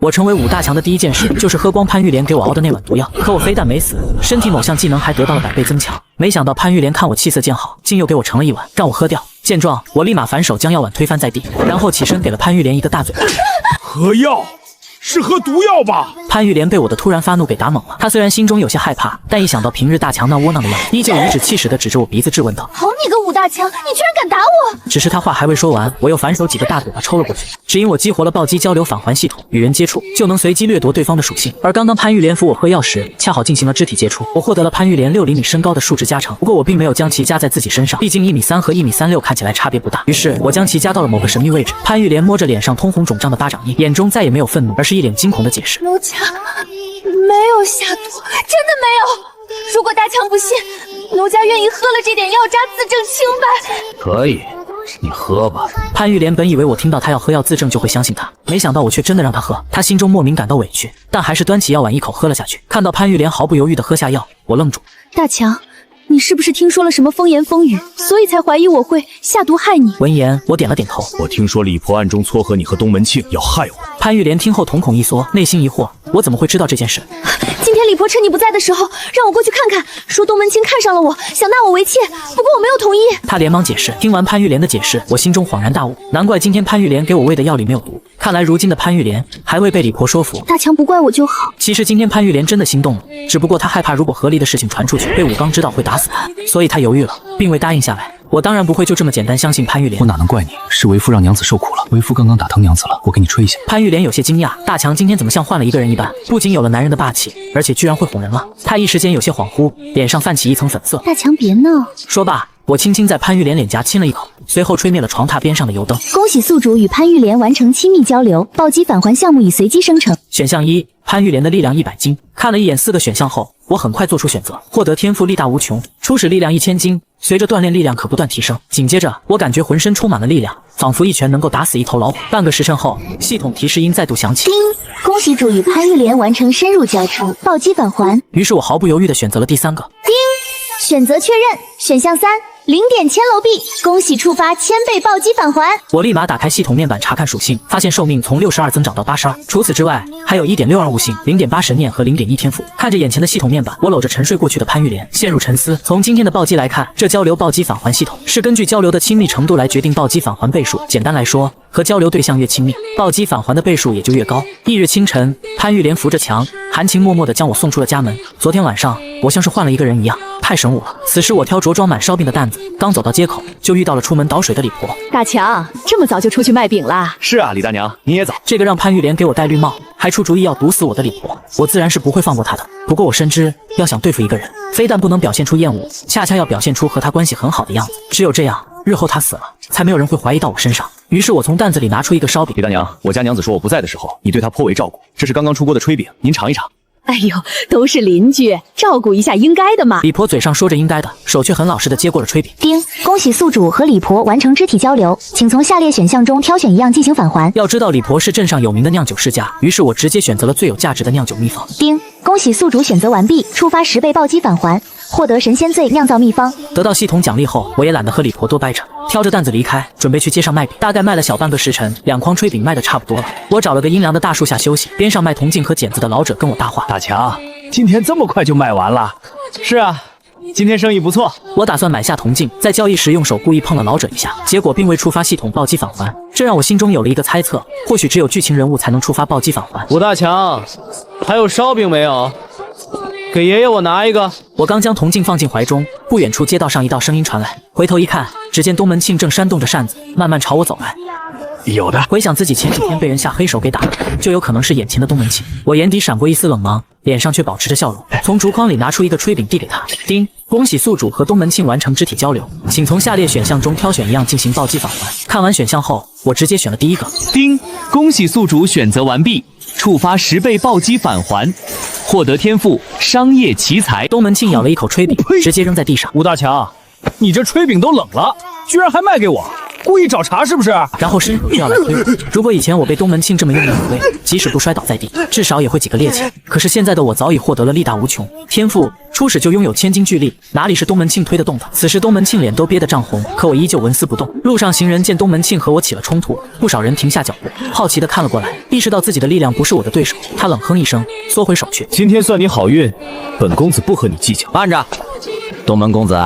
我成为5大强的第一件事就是喝光潘玉莲给我熬的那碗毒药。可我非但没死，身体某项技能还得到了100倍增强。没想到潘玉莲看我气色渐好，竟又给我盛了一碗让我喝掉。见状，我立马反手将药碗推翻在地，然后起身给了潘玉莲一个大嘴巴。喝药？是喝毒药吧？潘玉莲被我的突然发怒给打懵了。她虽然心中有些害怕，但一想到平日大强那窝囊的样子，依旧颐指气使地指着我鼻子质问道：“好你个5大强，你居然敢打我！”只是她话还未说完，我又反手几个大嘴巴抽了过去。只因我激活了暴击交流返还系统，与人接触就能随机掠夺对方的属性。而刚刚潘玉莲扶我喝药时，恰好进行了肢体接触，我获得了潘玉莲6厘米身高的数值加成。不过我并没有将其加在自己身上，毕竟1米3和1米36看起来差别不大。于是我将其加到了某个神秘位置。潘玉莲摸着脸上通红肿胀的巴掌印，眼中再也没有愤怒，而是一脸惊恐的解释。奴家没有下毒，真的没有。如果大强不信，奴家愿意喝了这点药渣自证清白。可以，你喝吧。潘玉莲本以为我听到她要喝药自证就会相信她，没想到我却真的让她喝。她心中莫名感到委屈，但还是端起药碗一口喝了下去。看到潘玉莲毫不犹豫地喝下药，我愣住。大强，你是不是听说了什么风言风语，所以才怀疑我会下毒害你？闻言，我点了点头。我听说李婆暗中撮合你和东门庆，要害我。潘玉莲听后瞳孔一缩，内心疑惑：我怎么会知道这件事？今天李婆趁你不在的时候，让我过去看看，说东门庆看上了我，想纳我为妾，不过我没有同意。她连忙解释。听完潘玉莲的解释，我心中恍然大悟，难怪今天潘玉莲给我喂的药里没有毒，看来如今的潘玉莲还未被李婆说服。大强不怪我就好。其实今天潘玉莲真的心动了，只不过她害怕如果河离的事情传出去，被武刚知道会打死她，所以她犹豫了，并未答应下来。我当然不会就这么简单相信潘玉莲。我哪能怪你？是为夫让娘子受苦了。为夫刚刚打疼娘子了，我给你吹一下。潘玉莲有些惊讶，大强今天怎么像换了一个人一般，不仅有了男人的霸气，而且居然会哄人了。她一时间有些恍惚，脸上泛起一层粉色。大强别闹。说罢，我轻轻在潘玉莲脸颊亲了一口，随后吹灭了床榻边上的油灯。恭喜宿主与潘玉莲完成亲密交流，暴击返还项目已随机生成。选项1，潘玉莲的力量100斤。看了一眼4个选项后，我很快做出选择，获得天赋力大无穷，初始力量1000斤，随着锻炼力量可不断提升。紧接着，我感觉浑身充满了力量，仿佛一拳能够打死一头老虎。半个时辰后，系统提示音再度响起。叮！恭喜主与潘玉莲完成深入交触，暴击返还。于是我毫不犹豫地选择了第3个。叮！选择确认。选项3。0点千楼币，恭喜触发1000倍暴击返还。我立马打开系统面板查看属性，发现寿命从62增长到82。除此之外，还有1.62悟性、0.8神念和0.1天赋。看着眼前的系统面板，我搂着沉睡过去的潘玉莲，陷入沉思。从今天的暴击来看，这交流暴击返还系统是根据交流的亲密程度来决定暴击返还倍数。简单来说，和交流对象越亲密，暴击返还的倍数也就越高。翌日清晨，潘玉莲扶着墙，含情脉脉地将我送出了家门。昨天晚上，我像是换了一个人一样，太神武了。此时我挑着装满烧饼的担子，刚走到街口，就遇到了出门倒水的李婆。大强，这么早就出去卖饼啦？是啊，李大娘，你也早。这个让潘玉莲给我戴绿帽，还出主意要毒死我的李婆，我自然是不会放过她的。不过我深知，要想对付一个人，非但不能表现出厌恶，恰恰要表现出和他关系很好的样子。只有这样，日后他死了，才没有人会怀疑到我身上。于是我从担子里拿出一个烧饼。李大娘，我家娘子说我不在的时候，你对她颇为照顾，这是刚刚出锅的炊饼，您尝一尝。哎呦，都是邻居，照顾一下应该的嘛。李婆嘴上说着应该的，手却很老实的接过了炊饼。叮！恭喜宿主和李婆完成肢体交流，请从下列选项中挑选一样进行返还。要知道李婆是镇上有名的酿酒世家，于是我直接选择了最有价值的酿酒秘方。叮！恭喜宿主选择完毕，触发10倍暴击返还，获得神仙醉酿造秘方。得到系统奖励后，我也懒得和李婆多掰扯，挑着担子离开，准备去街上卖饼。大概卖了小半个时辰，2筐炊饼卖的差不多了。我找了个阴凉的大树下休息，边上卖铜镜和剪子的老者跟我搭话：大强，今天这么快就卖完了？是啊，今天生意不错。我打算买下铜镜，在交易时用手故意碰了老者一下，结果并未触发系统暴击返还，这让我心中有了一个猜测，或许只有剧情人物才能触发暴击返还。武大强，还有烧饼没有？给爷爷我拿一个。我刚将铜镜放进怀中，不远处街道上一道声音传来，回头一看，只见东门庆正扇动着扇子，慢慢朝我走来。有的。回想自己前几天被人下黑手给打，就有可能是眼前的东门庆。我眼底闪过一丝冷芒，脸上却保持着笑容，从竹筐里拿出一个炊饼递给他。叮！恭喜宿主和东门庆完成肢体交流，请从下列选项中挑选一样进行暴击返还。看完选项后，我直接选了第1个。叮！恭喜宿主选择完毕，触发10倍暴击返还，获得天赋商业奇才。东门庆咬了一口炊饼，直接扔在地上。武大强，你这炊饼都冷了，居然还卖给我？故意找茬是不是？然后伸手就要来推我。如果以前我被东门庆这么用力推，即使不摔倒在地，至少也会几个趔趄。可是现在的我早已获得了力大无穷天赋，初始就拥有千斤巨力，哪里是东门庆推得动的？此时东门庆脸都憋得涨红，可我依旧纹丝不动。路上行人见东门庆和我起了冲突，不少人停下脚步，好奇地看了过来，意识到自己的力量不是我的对手。他冷哼一声，缩回手去。今天算你好运，本公子不和你计较。慢着，东门公子，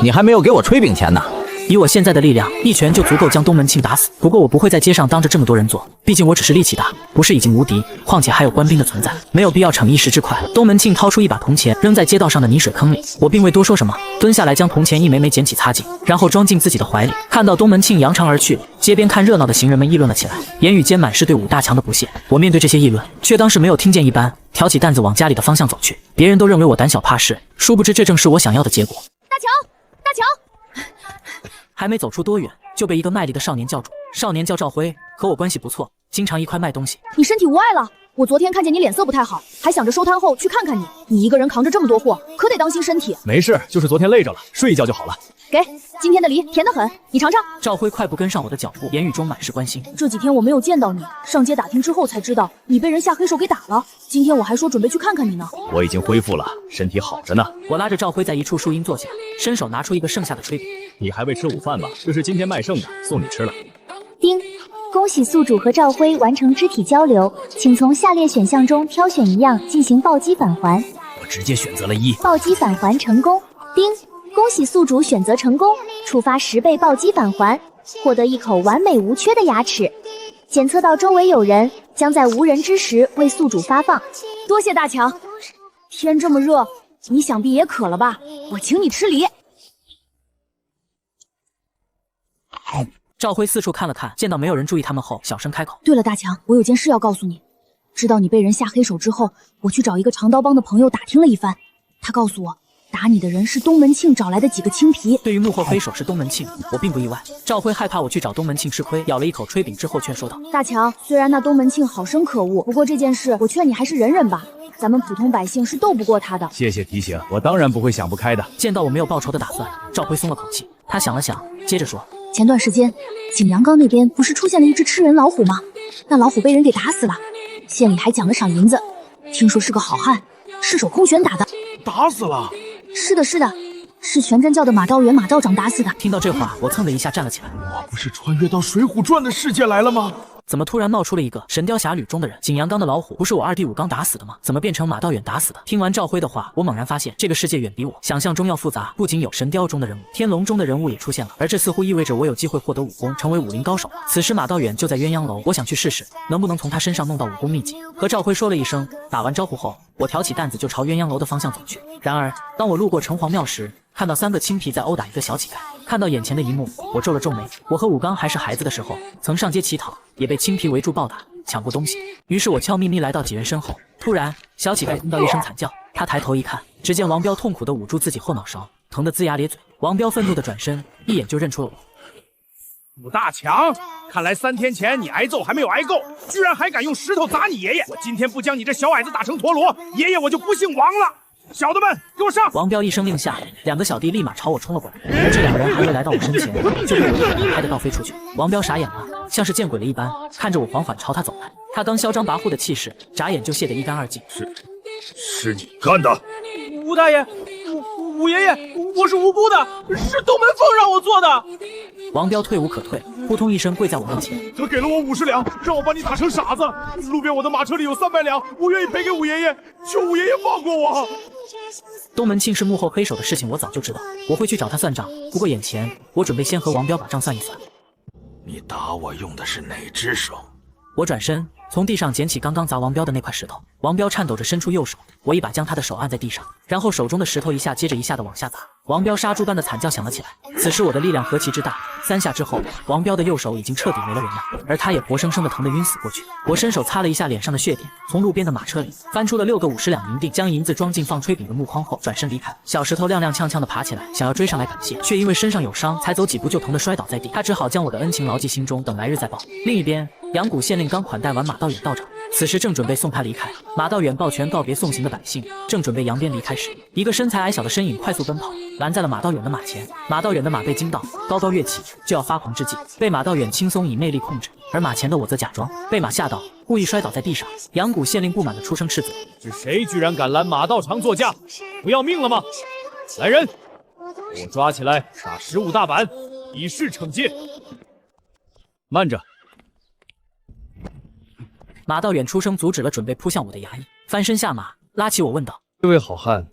你还没有给我炊饼钱呢。以我现在的力量，一拳就足够将东门庆打死。不过我不会在街上当着这么多人做，毕竟我只是力气大，不是已经无敌。况且还有官兵的存在，没有必要逞一时之快。东门庆掏出一把铜钱，扔在街道上的泥水坑里。我并未多说什么，蹲下来将铜钱一枚枚捡起擦净，然后装进自己的怀里。看到东门庆扬长而去，街边看热闹的行人们议论了起来，言语间满是对武大强的不屑。我面对这些议论，却当是没有听见一般，挑起担子往家里的方向走去。别人都认为我胆小怕事，殊不知这正是我想要的结果。大强，大强！还没走出多远，就被一个卖力的少年叫住。少年叫赵辉，和我关系不错，经常一块卖东西。你身体无碍了？我昨天看见你脸色不太好，还想着收摊后去看看你。你一个人扛着这么多货，可得当心身体。没事，就是昨天累着了，睡一觉就好了。给，今天的梨甜得很，你尝尝。赵辉快步跟上我的脚步，言语中满是关心。这几天我没有见到你，上街打听之后才知道你被人下黑手给打了。今天我还说准备去看看你呢。我已经恢复了，身体好着呢。我拉着赵辉在一处树荫坐下，伸手拿出一个剩下的炊饼。你还未吃午饭吧？这是今天卖剩的，送你吃了。丁，恭喜宿主和赵辉完成肢体交流，请从下列选项中挑选一样进行暴击返还。我直接选择了1。暴击返还成功。丁，恭喜宿主选择成功，触发10倍暴击返还，获得一口完美无缺的牙齿。检测到周围有人，将在无人之时为宿主发放。多谢大强。天这么热，你想必也渴了吧？我请你吃梨。赵辉四处看了看，见到没有人注意他们后，小声开口：对了，大强，我有件事要告诉你。知道你被人下黑手之后，我去找一个长刀帮的朋友打听了一番，他告诉我，打你的人是东门庆找来的几个青皮。对于幕后黑手是东门庆，我并不意外。赵辉害怕我去找东门庆吃亏，咬了一口炊饼之后劝说道：大强，虽然那东门庆好生可恶，不过这件事我劝你还是忍忍吧，咱们普通百姓是斗不过他的。谢谢提醒，我当然不会想不开的。见到我没有报仇的打算，赵辉松了口气。他想了想，接着说：前段时间景阳冈那边不是出现了一只吃人老虎吗？那老虎被人给打死了，县里还奖了赏银子，听说是个好汉，赤手空拳打的。打死了？是的，是全真教的马道远马道长打死的。听到这话，我蹭的一下站了起来。我不是穿越到《水浒传》的世界来了吗？怎么突然冒出了一个《神雕侠侣》中的人？景阳冈的老虎不是我二弟武刚打死的吗？怎么变成马道远打死的？听完赵辉的话，我猛然发现这个世界远比我想象中要复杂。不仅有神雕中的人物，天龙中的人物也出现了，而这似乎意味着我有机会获得武功，成为武林高手。此时马道远就在鸳鸯楼，我想去试试能不能从他身上弄到武功秘籍。和赵辉说了一声，打完招呼后，我挑起担子就朝鸳鸯楼的方向走去。然而当我路过城隍庙时，看到3个青皮在殴打一个小乞丐。看到眼前的一幕，我皱了皱眉。我和武刚还是孩子的时候，曾上街乞讨，也被青皮围住暴打，抢过东西。于是我悄咪咪来到几人身后，突然小乞丐听到一声惨叫，他抬头一看，只见王彪痛苦地捂住自己后脑勺，疼得龇牙咧嘴。王彪愤怒地转身，一眼就认出了我。武大强，看来3天前你挨揍还没有挨够，居然还敢用石头砸你爷爷！我今天不将你这小矮子打成陀螺，爷爷我就不姓王了！小的们，给我上！王彪一声令下，2个小弟立马朝我冲了过来，而这2人还没来到我身前，就被我一脚拍得倒飞出去。王彪傻眼了，像是见鬼了一般，看着我缓缓朝他走来。他刚嚣张跋扈的气势，眨眼就泄得一干二净。是你干的？吴大爷，武爷爷，我是无辜的，是东门凤让我做的。王彪退无可退，扑通一声跪在我面前。他给了我50两，让我把你打成傻子。路边我的马车里有300两，我愿意赔给武爷爷，求武爷爷放过我。东门庆是幕后黑手的事情我早就知道，我会去找他算账。不过眼前，我准备先和王彪把账算一算。你打我用的是哪只手？我转身从地上捡起刚刚砸王彪的那块石头，王彪颤抖着伸出右手，我一把将他的手按在地上，然后手中的石头一下接着一下的往下砸。王彪杀猪般的惨叫响了起来。此时我的力量何其之大，3下之后，王彪的右手已经彻底没了人样，而他也活生生的疼得晕死过去。我伸手擦了一下脸上的血点，从路边的马车里翻出了6个50两银锭，将银子装进放炊饼的木筐后，转身离开。小石头踉踉跄跄的爬起来，想要追上来感谢，却因为身上有伤，才走几步就疼得摔倒在地。他只好将我的恩情牢记心中，等来日再报。另一边，阳谷县令刚款待完马道远道长，此时正准备送他离开。马道远抱拳告别送行的百姓，正准备扬鞭离开时，一个身材矮小的身影快速奔跑，拦在了马道远的马前。马道远的马被惊到，高高跃起，就要发狂之际，被马道远轻松以内力控制。而马前的我则假装被马吓到，故意摔倒在地上。阳谷县令不满地出声斥责：是谁居然敢拦马道长座驾？不要命了吗？来人，给我抓起来，打15大板，以示惩戒。慢着！马道远出声阻止了准备扑向我的衙役，翻身下马，拉起我问道：这位好汉，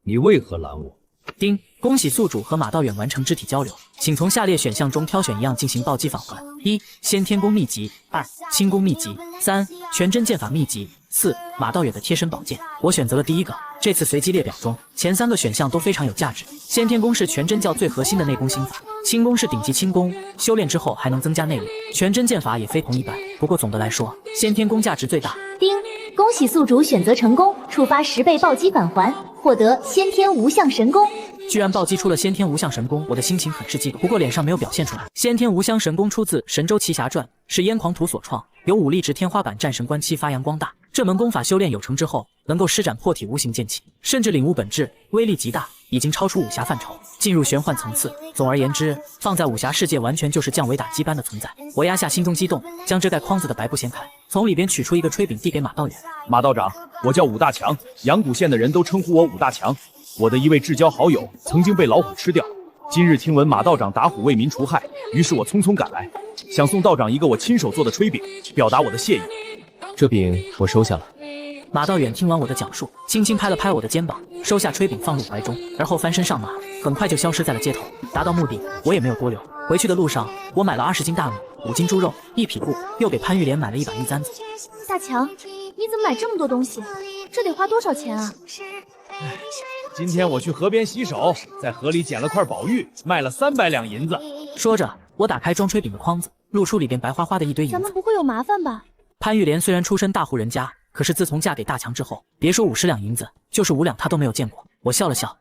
你为何拦我？丁，恭喜宿主和马道远完成肢体交流，请从下列选项中挑选一样进行暴击返还：1. 先天功秘籍；2. 轻功秘籍；3. 全真剑法秘籍；4. 马道远的贴身宝剑。我选择了第一个。这次随机列表中，前3个选项都非常有价值。先天功是全真教最核心的内功心法，轻功是顶级轻功，修炼之后还能增加内力。全真剑法也非同一般，不过总的来说，先天功价值最大。丁，恭喜宿主选择成功，触发10倍暴击返还，获得先天无相神功。居然暴击出了先天无相神功，我的心情很是激动，不过脸上没有表现出来。先天无相神功出自《神州奇侠传》，是燕狂徒所创，由武力值天花板战神关七发扬光大。这门功法修炼有成之后，能够施展破体无形剑气，甚至领悟本质，威力极大，已经超出武侠范畴，进入玄幻层次。总而言之，放在武侠世界完全就是降维打击般的存在。我压下心中激动，将遮盖筐子的白布掀开，从里边取出一个炊饼递给马道远。马道长，我叫武大强，阳谷县的人都称呼我武大强。我的一位至交好友曾经被老虎吃掉，今日听闻马道长打虎为民除害，于是我匆匆赶来，想送道长一个我亲手做的炊饼，表达我的谢意。这饼我收下了。马道远听完我的讲述，轻轻拍了拍我的肩膀，收下炊饼放入怀中，而后翻身上马，很快就消失在了街头。达到目的，我也没有多留。回去的路上，我买了20斤大米、5斤猪肉、1匹布，又给潘玉莲买了一把玉簪子。大强，你怎么买这么多东西？这得花多少钱啊？今天我去河边洗手，在河里捡了块宝玉，卖了300两银子。说着，我打开装炊饼的筐子，露出里边白花花的一堆银子。咱们不会有麻烦吧？潘玉莲虽然出身大户人家，可是自从嫁给大强之后，别说50两银子，就是5两她都没有见过。我笑了笑，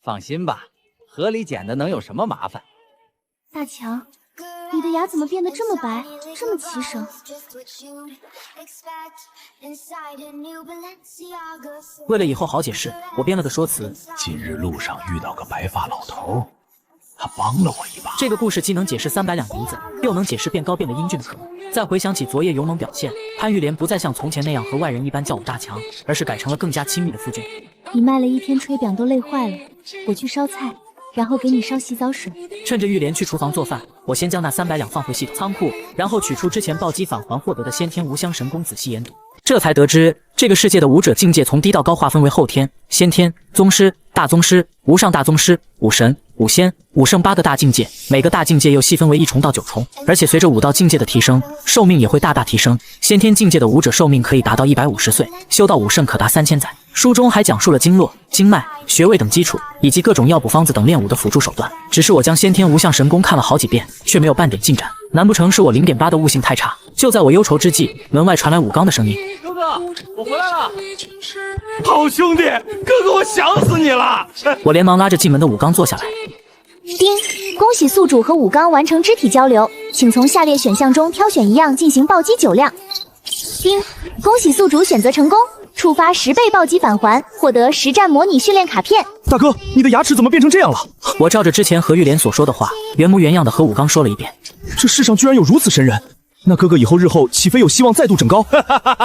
放心吧，河里捡的能有什么麻烦？大强，你的牙怎么变得这么白，这么齐整？为了以后好解释，我编了个说辞：近日路上遇到个白发老头，他帮了我一把。这个故事既能解释300两银子，又能解释变高变得英俊的可能。再回想起昨夜勇猛表现，潘玉莲不再像从前那样和外人一般叫我大强，而是改成了更加亲密的夫君。你卖了一天炊饼都累坏了，我去烧菜，然后给你烧洗澡水。趁着玉莲去厨房做饭，我先将那300两放回系统仓库，然后取出之前暴击返还获得的先天无相神功，仔细研读。这才得知，这个世界的武者境界从低到高划分为后天、先天、宗师、大宗师、无上大宗师、武神、武仙、武圣8个大境界，每个大境界又细分为1重到9重，而且随着武道境界的提升，寿命也会大大提升。先天境界的武者寿命可以达到150岁，修到武圣可达3000载。书中还讲述了经络、经脉、穴位等基础，以及各种药补方子等练武的辅助手段。只是我将先天无相神功看了好几遍，却没有半点进展。难不成是我0.8的悟性太差？就在我忧愁之际，门外传来武刚的声音：哥哥，我回来了！好兄弟，哥哥，我想死你了！我连忙拉着进门的武刚坐下来。丁，恭喜宿主和武刚完成肢体交流，请从下列选项中挑选一样进行暴击9量。丁，恭喜宿主选择成功，触发10倍暴击返还，获得实战模拟训练卡片。大哥，你的牙齿怎么变成这样了？我照着之前何玉莲所说的话，原模原样的和武刚说了一遍。这世上居然有如此神人，那哥哥以后日后岂非有希望再度整高？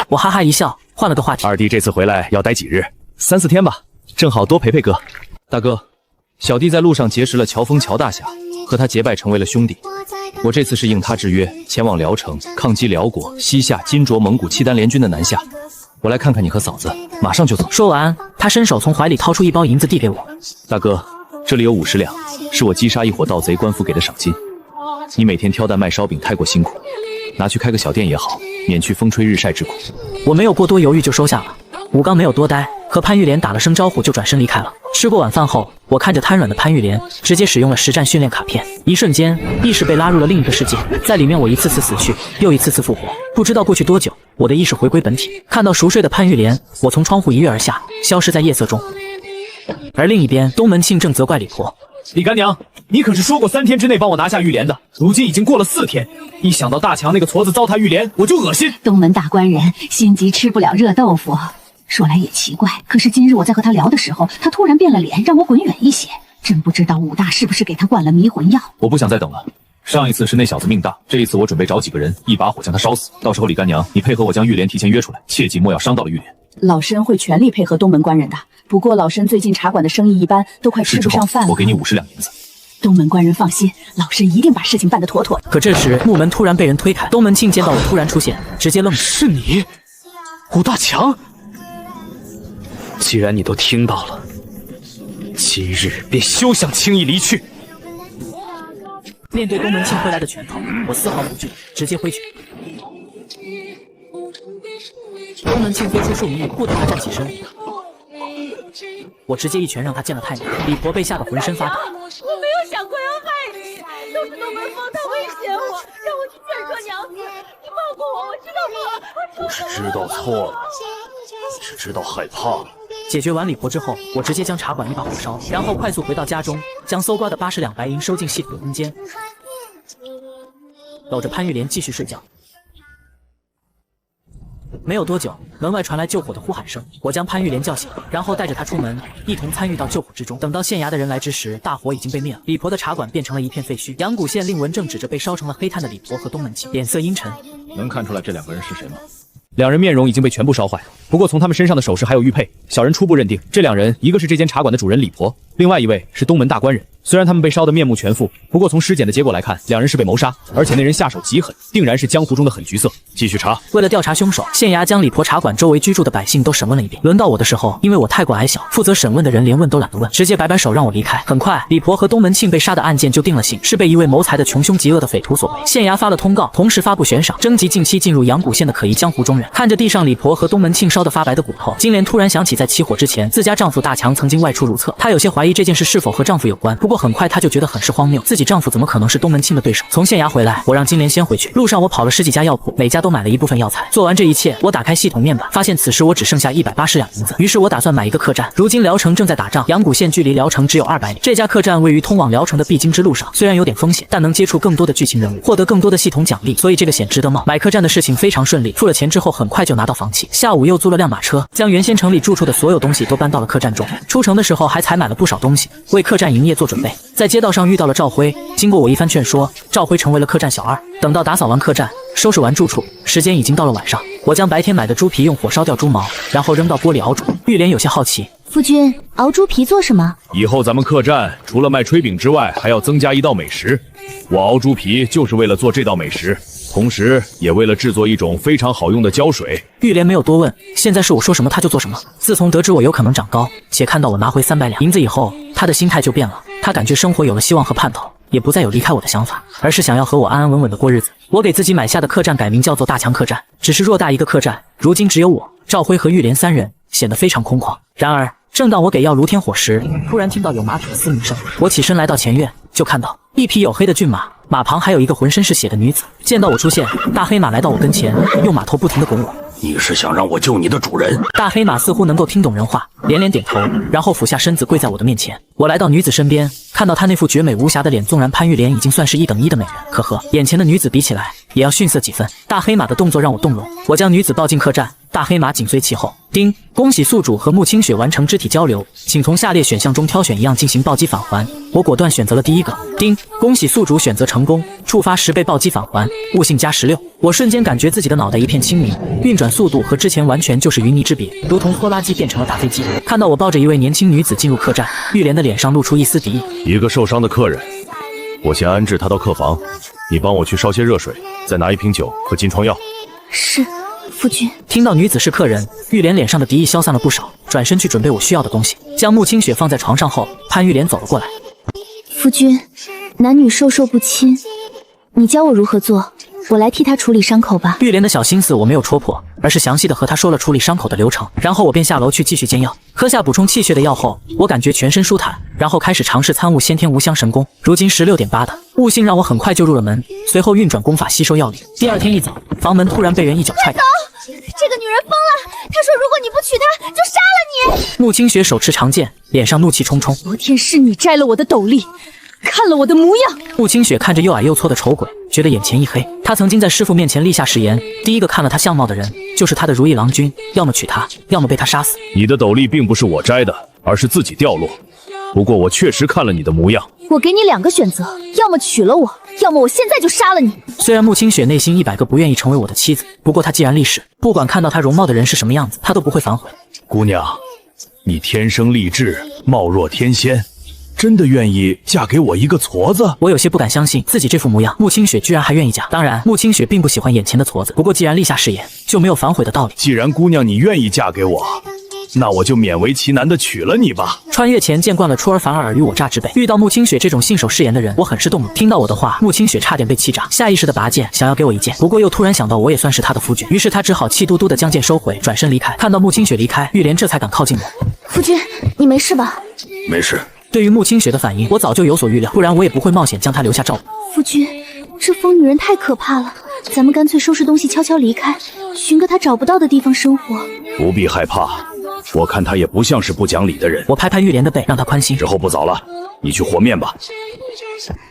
我哈哈一笑，换了个话题。二弟这次回来要待几日？3、4天吧，正好多陪陪哥。大哥，小弟在路上结识了乔峰乔大侠，和他结拜成为了兄弟。我这次是应他之约，前往聊城抗击辽国、西夏、金卓、蒙古契丹联军的南下。我来看看你和嫂子，马上就走。说完，他伸手从怀里掏出1包银子递给我。大哥，这里有50两，是我击杀一伙盗贼官府给的赏金。你每天挑担卖烧饼太过辛苦，拿去开个小店也好，免去风吹日晒之苦。我没有过多犹豫就收下了。武刚没有多待，和潘玉莲打了声招呼就转身离开了。吃过晚饭后，我看着瘫软的潘玉莲，直接使用了实战训练卡片，一瞬间意识被拉入了另一个世界，在里面我一次次死去，又一次次复活。不知道过去多久，我的意识回归本体，看到熟睡的潘玉莲，我从窗户一跃而下，消失在夜色中。而另一边，东门庆正责怪李婆：李干娘，你可是说过3天之内帮我拿下玉莲的，如今已经过了4天，一想到大强那个矬子糟蹋玉莲，我就恶心。东门大官人心急吃不了热豆腐，说来也奇怪，可是今日我在和他聊的时候，他突然变了脸，让我滚远一些。真不知道武大是不是给他灌了迷魂药。我不想再等了。上一次是那小子命大，这一次我准备找几个人一把火将他烧死。到时候李干娘，你配合我将玉莲提前约出来，切记莫要伤到了玉莲。老身会全力配合东门官人的。不过老身最近茶馆的生意一般，都快吃不上饭了。我给你50两银子。东门官人放心，老身一定把事情办得妥妥。可这时木门突然被人推开，东门庆见到我突然出现，直接愣住。是你，武大强？既然你都听到了，今日便休想轻易离去。面对东门庆挥来的拳头，我丝毫不惧，直接挥拳。东门庆飞出数米，不等他站起身，我直接一拳让他见了太阳。李婆被吓得浑身发抖。我没有想过要害你，都是东门风他威胁我，让我去劝说娘子。你放过我，我知道吗？我是知道错了，是知道害怕了。解决完李婆之后，我直接将茶馆一把火烧，然后快速回到家中，将搜刮的80两白银收进系统空间，搂着潘玉莲继续睡觉。没有多久，门外传来救火的呼喊声，我将潘玉莲叫醒，然后带着她出门，一同参与到救火之中。等到县衙的人来之时，大火已经被灭了，李婆的茶馆变成了一片废墟。阳谷县令文正指着被烧成了黑炭的李婆和东门庆，脸色阴沉。能看出来这2个人是谁吗？两人面容已经被全部烧坏，不过从他们身上的首饰还有玉佩，小人初步认定这2人，一个是这间茶馆的主人李婆，另外一位是东门大官人。虽然他们被烧得面目全非，不过从尸检的结果来看，2人是被谋杀，而且那人下手极狠，定然是江湖中的狠角色。继续查。为了调查凶手，县衙将李婆茶馆周围居住的百姓都审问了一遍。轮到我的时候，因为我太过矮小，负责审问的人连问都懒得问，直接摆摆手让我离开。很快，李婆和东门庆被杀的案件就定了性，是被一位谋财的穷凶极恶的匪徒所为。县衙发了通告，同时发布悬赏，征集近期进入阳谷县的可疑江湖中人。看着地上李婆和东门庆烧得发白的骨头，金莲突然想起在起火之前，自家丈夫大强曾经外出如厕，她有些怀疑这件事是否和丈夫有关。不过很快她就觉得很是荒谬，自己丈夫怎么可能是东门庆的对手？从县衙回来，我让金莲先回去。路上我跑了10几家药铺，每家都买了一部分药材。做完这一切，我打开系统面板，发现此时我只剩下180两银子。于是我打算买一个客栈。如今聊城正在打仗，阳谷县距离聊城只有200里。这家客栈位于通往聊城的必经之路上，虽然有点风险，但能接触更多的剧情人物，获得更多的系统奖励，所以这个险值得冒。买客栈的事情非常顺利，付了钱之后很快就拿到房契。下午又租了辆马车，将原先城里住处的所有东西都搬到了客栈中。出城的时候还采买了不少东西，为客栈营业做准备。在街道上遇到了赵辉，经过我一番劝说，赵辉成为了客栈小二。等到打扫完客栈，收拾完住处，时间已经到了晚上。我将白天买的猪皮用火烧掉猪毛，然后扔到锅里熬煮。玉莲有些好奇，夫君，熬猪皮做什么？以后咱们客栈除了卖炊饼之外，还要增加一道美食。我熬猪皮就是为了做这道美食，同时也为了制作一种非常好用的胶水。玉莲没有多问，现在是我说什么她就做什么。自从得知我有可能长高，且看到我拿回300两银子以后，她的心态就变了。她感觉生活有了希望和盼头，也不再有离开我的想法，而是想要和我安安稳稳的过日子。我给自己买下的客栈改名叫做大强客栈，只是偌大一个客栈，如今只有我、赵辉和玉莲3人，显得非常空旷。然而正当我给药如天火时，突然听到有马匹的嘶鸣声。我起身来到前院，就看到一匹黝黑的骏马，马旁还有一个浑身是血的女子。见到我出现，大黑马来到我跟前，用马头不停地拱我。你是想让我救你的主人？大黑马似乎能够听懂人话，连连点头，然后俯下身子跪在我的面前。我来到女子身边，看到她那副绝美无瑕的脸，纵然潘玉莲已经算是1等1的美人，可和眼前的女子比起来，也要逊色几分。大黑马的动作让我动容，我将女子抱进客栈，大黑马紧随其后。丁，恭喜宿主和穆清雪完成肢体交流，请从下列选项中挑选一样进行暴击返还。我果断选择了第一个。丁，恭喜宿主选择成功，触发10倍暴击返还，悟性加16。我瞬间感觉自己的脑袋一片清明，运转速度和之前完全就是云泥之别，如同拖拉机变成了大飞机。看到我抱着一位年轻女子进入客栈，玉莲的脸上露出一丝敌意。一个受伤的客人，我先安置他到客房，你帮我去烧些热水，再拿1瓶酒和金疮药。是，夫君。听到女子是客人，玉莲脸上的敌意消散了不少，转身去准备我需要的东西。将穆清雪放在床上后，潘玉莲走了过来。夫君，男女授受不亲，你教我如何做，我来替他处理伤口吧。玉莲的小心思我没有戳破，而是详细的和她说了处理伤口的流程，然后我便下楼去继续煎药。喝下补充气血的药后，我感觉全身舒坦，然后开始尝试参悟先天无相神功。如今16.8的悟性让我很快就入了门，随后运转功法吸收药力。第二天一早，房门突然被人一脚踹开。这个女人疯了，她说如果你不娶她，就杀了你。穆清雪手持长剑，脸上怒气冲冲。昨天是你摘了我的斗笠，看了我的模样。穆清雪看着又矮又矬的丑鬼，觉得眼前一黑。她曾经在师父面前立下誓言，第一个看了她相貌的人就是她的如意郎君，要么娶她，要么被她杀死。你的斗笠并不是我摘的，而是自己掉落。不过我确实看了你的模样。我给你2个选择，要么娶了我，要么我现在就杀了你。虽然穆清雪内心100个不愿意成为我的妻子，不过她既然立誓，不管看到她容貌的人是什么样子，她都不会反悔。姑娘，你天生丽质，貌若天仙，真的愿意嫁给我一个矬子？我有些不敢相信自己这副模样，穆清雪居然还愿意嫁。当然，穆清雪并不喜欢眼前的矬子，不过既然立下誓言，就没有反悔的道理。既然姑娘你愿意嫁给我，那我就勉为其难的娶了你吧。穿越前见惯了出尔反尔、尔虞我诈之辈，遇到穆清雪这种信守誓言的人，我很是动容。听到我的话，穆清雪差点被气炸，下意识的拔剑想要给我一剑，不过又突然想到我也算是她的夫君，于是她只好气嘟嘟的将剑收回，转身离开。看到穆清雪离开，玉莲这才敢靠近我。夫君，你没事吧？没事。对于穆清雪的反应，我早就有所预料，不然我也不会冒险将她留下照顾。夫君，这疯女人太可怕了，咱们干脆收拾东西悄悄离开，寻个她找不到的地方生活。不必害怕，我看她也不像是不讲理的人。我拍拍玉莲的背，让她宽心。之后不早了，你去和面吧。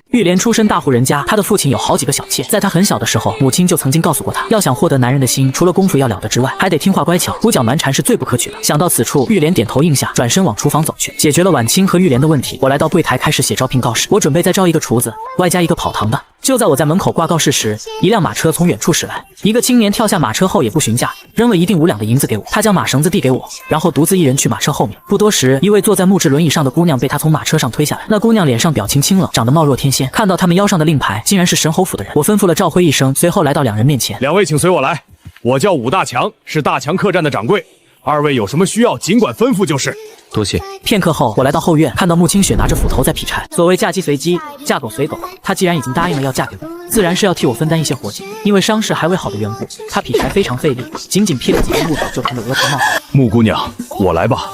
玉莲出身大户人家，她的父亲有好几个小妾，在她很小的时候，母亲就曾经告诉过她，要想获得男人的心，除了功夫要了得之外，还得听话乖巧，胡搅蛮缠是最不可取的。想到此处，玉莲点头应下，转身往厨房走去。解决了婉清和玉莲的问题，我来到柜台开始写招聘告示。我准备再招一个厨子，外加一个跑堂的。就在我在门口挂告示时，一辆马车从远处驶来，一个青年跳下马车后也不询价，扔了1锭5两的银子给我。他将马绳子递给我，然后独自一人去马车后面。不多时，一位坐在木质轮椅上的姑娘被他从马车上推下来。那姑娘脸上表情清冷，长得貌若天仙。看到他们腰上的令牌，竟然是神侯府的人。我吩咐了赵辉一声，随后来到2人面前。2位请随我来，我叫武大强，是大强客栈的掌柜。2位有什么需要，尽管吩咐就是。多谢。片刻后，我来到后院，看到穆清雪拿着斧头在劈柴。所谓嫁鸡随鸡，嫁狗随狗，她既然已经答应了要嫁给我，自然是要替我分担一些活计。因为伤势还未好的缘故，她劈柴非常费力，仅仅劈了几根木头就成了额头冒汗。穆姑娘，我来吧。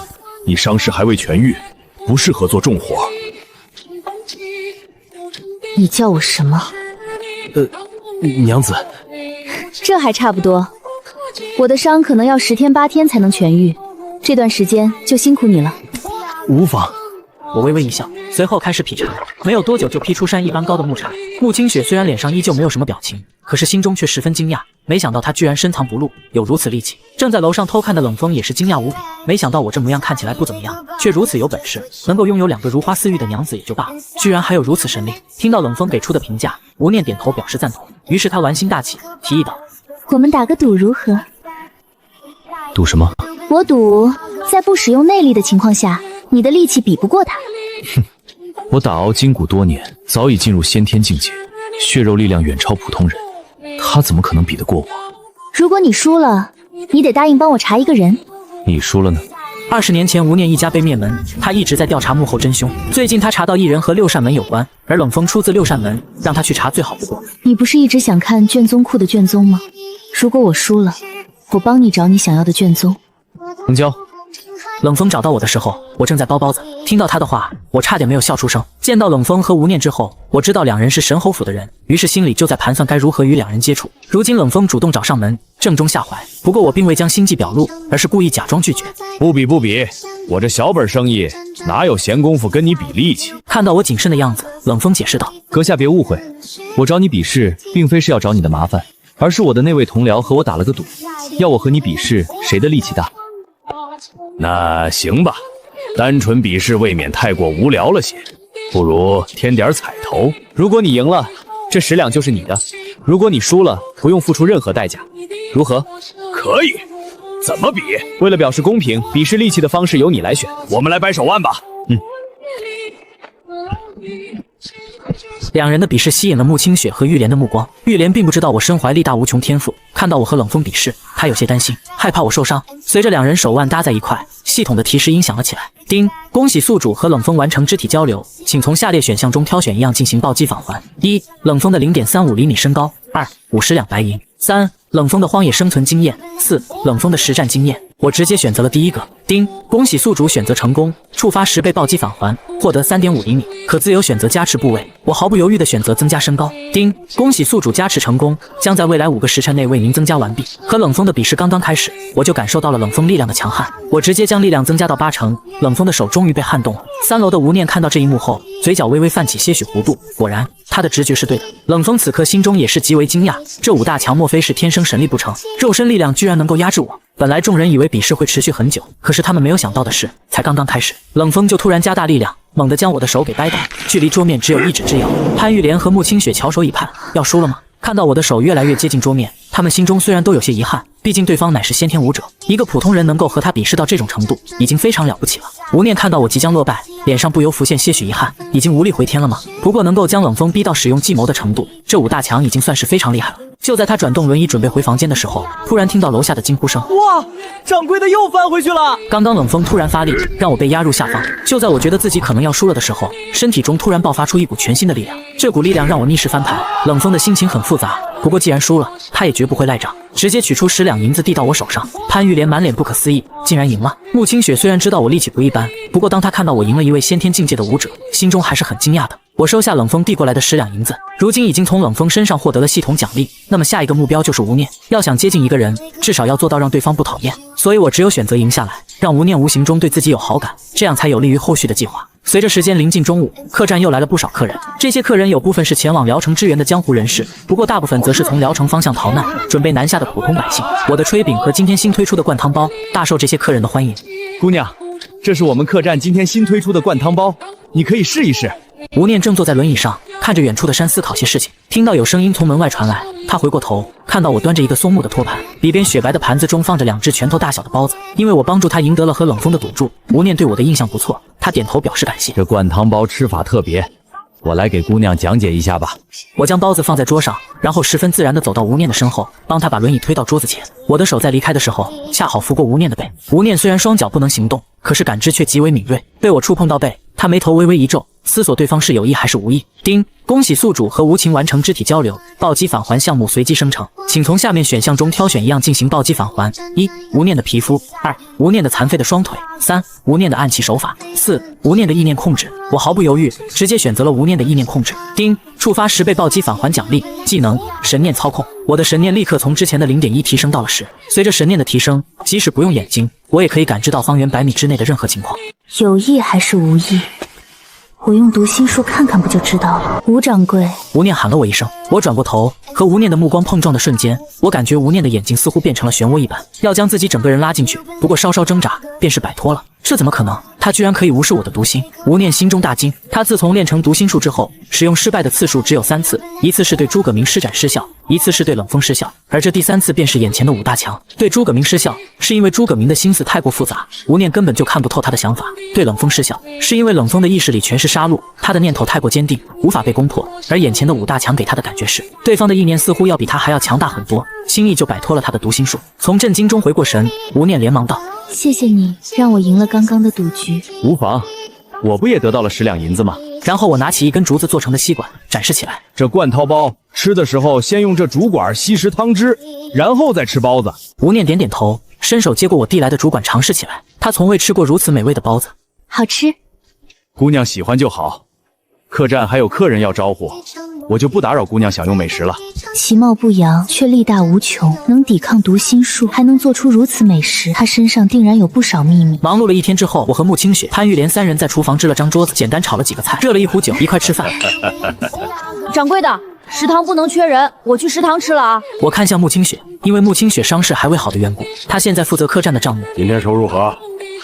你伤势还未痊愈，不适合做重活。你叫我什么？娘子。这还差不多。我的伤可能要10天8天才能痊愈，这段时间就辛苦你了。无妨。我微微一笑，随后开始劈柴。没有多久就劈出山一般高的木柴。穆清雪虽然脸上依旧没有什么表情，可是心中却十分惊讶，没想到她居然深藏不露，有如此力气。正在楼上偷看的冷风也是惊讶无比，没想到我这模样看起来不怎么样，却如此有本事，能够拥有2个如花似玉的娘子也就罢了，居然还有如此神力。听到冷风给出的评价，无念点头表示赞同。于是他玩心大起，提议道：我们打个赌如何？赌什么？我赌在不使用内力的情况下，你的力气比不过他。哼，我打熬筋骨多年，早已进入先天境界，血肉力量远超普通人，他怎么可能比得过我？如果你输了，你得答应帮我查一个人。你输了呢？20年前吴念一家被灭门，他一直在调查幕后真凶。最近他查到一人和6扇门有关，而冷风出自6扇门，让他去查最好不过。你不是一直想看卷宗库的卷宗吗？如果我输了，我帮你找你想要的卷宗。成交。冷风找到我的时候，我正在包包子。听到他的话，我差点没有笑出声。见到冷风和吴念之后，我知道2人是神侯府的人，于是心里就在盘算该如何与2人接触。如今冷风主动找上门，正中下怀。不过我并未将心迹表露，而是故意假装拒绝。不比，我这小本生意哪有闲工夫跟你比力气？看到我谨慎的样子，冷风解释道：阁下别误会，我找你比试，并非是要找你的麻烦，而是我的那位同僚和我打了个赌，要我和你比试谁的力气大。那行吧，单纯比试未免太过无聊了些，不如添点彩头。如果你赢了，这10两就是你的；如果你输了，不用付出任何代价，如何？可以。怎么比？为了表示公平，比试力气的方式由你来选。我们来掰手腕吧。2人的比试吸引了穆清雪和玉莲的目光。玉莲并不知道我身怀力大无穷天赋，看到我和冷风比试，她有些担心，害怕我受伤。随着2人手腕搭在一块，系统的提示音响了起来。叮，恭喜宿主和冷风完成肢体交流，请从下列选项中挑选一样进行暴击返还。1. 冷风的 0.35厘米身高。2. 50两白银。3. 冷风的荒野生存经验。4. 冷风的实战经验。我直接选择了第一个。叮，恭喜宿主选择成功，触发10倍暴击返还，获得 3.5厘米，可自由选择加持部位。我毫不犹豫地选择增加身高。叮，恭喜宿主加持成功，将在未来5个时辰内为您增加完毕。和冷风的比试刚刚开始，我就感受到了冷风力量的强悍，我直接将力量增加到8成，冷风的手终于被撼动了。3楼的吴念看到这一幕后，嘴角微微泛起些许弧度，果然他的直觉是对的。冷风此刻心中也是极为惊讶，这武大强莫非是天生神力不成？肉身力量居然能够压制我。本来众人以为比试会持续很久，可是他们没有想到的是，才刚刚开始，冷风就突然加大力量，猛地将我的手给掰倒，距离桌面只有1指之遥。潘玉莲和穆清雪翘首以盼，要输了吗？看到我的手越来越接近桌面，他们心中虽然都有些遗憾，毕竟对方乃是先天武者，一个普通人能够和他比试到这种程度，已经非常了不起了。吴念看到我即将落败，脸上不由浮现些许遗憾，已经无力回天了吗？不过能够将冷风逼到使用计谋的程度，这5大强已经算是非常厉害了。就在他转动轮椅准备回房间的时候，突然听到楼下的惊呼声：哇，掌柜的又翻回去了！刚刚冷风突然发力，让我被压入下方。就在我觉得自己可能要输了的时候，身体中突然爆发出一股全新的力量，这股力量让我逆势翻盘。冷风的心情很复杂，不过既然输了，他也绝不会赖账，直接取出10两银子递到我手上。潘玉莲满脸不可思议，竟然赢了。穆清雪虽然知道我力气不一般，不过当他看到我赢了一位先天境界的武者，心中还是很惊讶的。我收下冷风递过来的10两银子，如今已经从冷风身上获得了系统奖励，那么下一个目标就是吴念。要想接近一个人，至少要做到让对方不讨厌，所以我只有选择赢下来，让吴念无形中对自己有好感，这样才有利于后续的计划。随着时间临近中午，客栈又来了不少客人，这些客人有部分是前往聊城支援的江湖人士，不过大部分则是从聊城方向逃难，准备南下的普通百姓。我的炊饼和今天新推出的灌汤包大受这些客人的欢迎。姑娘，这是我们客栈今天新推出的灌汤包，你可以试一试。吴念正坐在轮椅上，看着远处的山思考些事情，听到有声音从门外传来，他回过头，看到我端着一个松木的托盘，里边雪白的盘子中放着2只拳头大小的包子。因为我帮助他赢得了和冷风的赌注，吴念对我的印象不错，他点头表示感谢。这灌汤包吃法特别，我来给姑娘讲解一下吧。我将包子放在桌上，然后十分自然地走到吴念的身后，帮他把轮椅推到桌子前。我的手在离开的时候，恰好拂过吴念的背。吴念虽然双脚不能行动，可是感知却极为敏锐，被我触碰到背，他眉头微微一皱，思索对方是有意还是无意。丁，恭喜宿主和无情完成肢体交流，暴击返还项目随机生成，请从下面选项中挑选一样进行暴击返还。1. 吴念的皮肤。2. 吴念的残废的双腿。3. 吴念的暗器手法。4. 吴念的意念控制。我毫不犹豫，直接选择了吴念的意念控制。丁，触发10倍暴击返还奖励，技能神念操控。我的神念立刻从之前的 0.1 提升到了10。随着神念的提升，即使不用眼睛，我也可以感知到方圆100米之内的任何情况。有意还是无意？我用读心术看看不就知道了。吴掌柜，吴念喊了我一声，我转过头，和吴念的目光碰撞的瞬间，我感觉吴念的眼睛似乎变成了漩涡一般，要将自己整个人拉进去，不过稍稍挣扎便是摆脱了。这怎么可能？他居然可以无视我的读心！吴念心中大惊。他自从练成读心术之后，使用失败的次数只有3次，一次是对诸葛明施展失效，一次是对冷风失效，而这第3次便是眼前的5大强。对诸葛明失效，是因为诸葛明的心思太过复杂，吴念根本就看不透他的想法；对冷风失效，是因为冷风的意识里全是杀戮，他的念头太过坚定，无法被攻破。而眼前的5大强给他的感觉是，对方的意念似乎要比他还要强大很多，轻易就摆脱了他的读心术。从震惊中回过神，吴念连忙道：谢谢你让我赢了刚刚的赌局。无妨，我不也得到了10两银子吗？然后我拿起一根竹子做成的吸管展示起来。这灌汤包吃的时候，先用这竹管吸食汤汁，然后再吃包子。吴念点点头，伸手接过我递来的竹管尝试起来。他从未吃过如此美味的包子，好吃。姑娘喜欢就好。客栈还有客人要招呼，我就不打扰姑娘享用美食了。其貌不扬，却力大无穷，能抵抗读心术，还能做出如此美食，他身上定然有不少秘密。忙碌了一天之后，我和穆清雪、潘玉莲3人在厨房支了张桌子，简单炒了几个菜，热了一壶酒，一块吃饭。掌柜的，食堂不能缺人，我去食堂吃了啊。我看向穆清雪，因为穆清雪伤势还未好的缘故，她现在负责客栈的账目。今天收入何？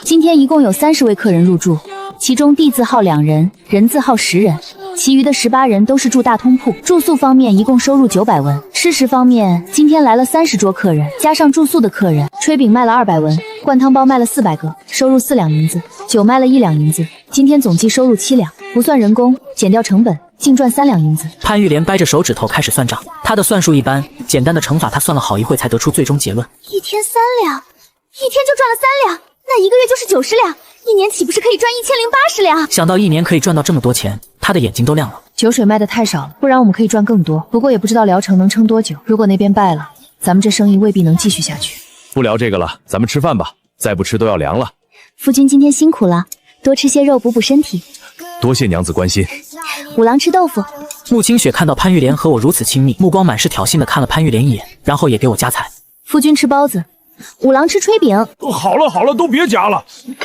今天一共有30位客人入住，其中地字号2人，人字号10人，其余的18人都是住大通铺。住宿方面一共收入900文。吃食方面，今天来了30桌客人，加上住宿的客人，炊饼卖了200文，灌汤包卖了400个，收入4两银子，酒卖了1两银子。今天总计收入7两，不算人工，减掉成本，净赚3两银子。潘玉莲掰着手指头开始算账，她的算术一般，简单的乘法她算了好一会才得出最终结论。一天3两，一天就赚了3两，那一个月就是90两，一年岂不是可以赚1080两？想到一年可以赚到这么多钱，她的眼睛都亮了。酒水卖的太少了，不然我们可以赚更多。不过也不知道聊城能撑多久，如果那边败了，咱们这生意未必能继续下去。不聊这个了，咱们吃饭吧，再不吃都要凉了。夫君今天辛苦了，多吃些肉补补身体。多谢娘子关心。五郎吃豆腐。穆清雪看到潘玉莲和我如此亲密，目光满是挑衅的看了潘玉莲一眼，然后也给我夹菜。夫君吃包子，五郎吃炊饼。好了好了，都别夹了，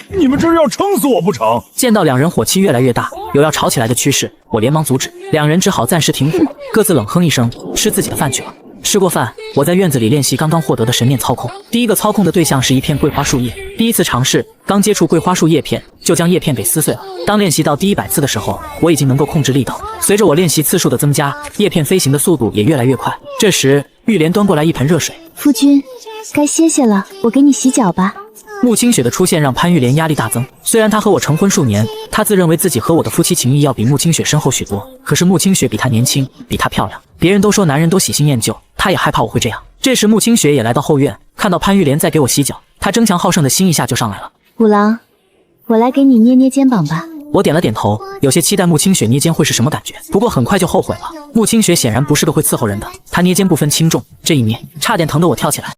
你们这是要撑死我不成？见到两人火气越来越大，有要吵起来的趋势，我连忙阻止，两人只好暂时停火，各自冷哼一声，吃自己的饭去了。吃过饭，我在院子里练习刚刚获得的神念操控。第一个操控的对象是一片桂花树叶，第一次尝试，刚接触桂花树叶片就将叶片给撕碎了。当练习到第100次的时候，我已经能够控制力道。随着我练习次数的增加，叶片飞行的速度也越来越快。这时，玉莲端过来一盆热水。夫君，该歇歇了，我给你洗脚吧。穆清雪的出现让潘玉莲压力大增。虽然她和我成婚数年，她自认为自己和我的夫妻情谊要比穆清雪深厚许多，可是穆清雪比她年轻，比她漂亮。别人都说男人都喜新厌旧，她也害怕我会这样。这时穆清雪也来到后院，看到潘玉莲在给我洗脚，她争强好胜的心一下就上来了。五郎，我来给你捏捏肩膀吧。我点了点头，有些期待穆清雪捏肩会是什么感觉，不过很快就后悔了。穆清雪显然不是个会伺候人的，她捏肩不分轻重，这一捏差点疼得我跳起来。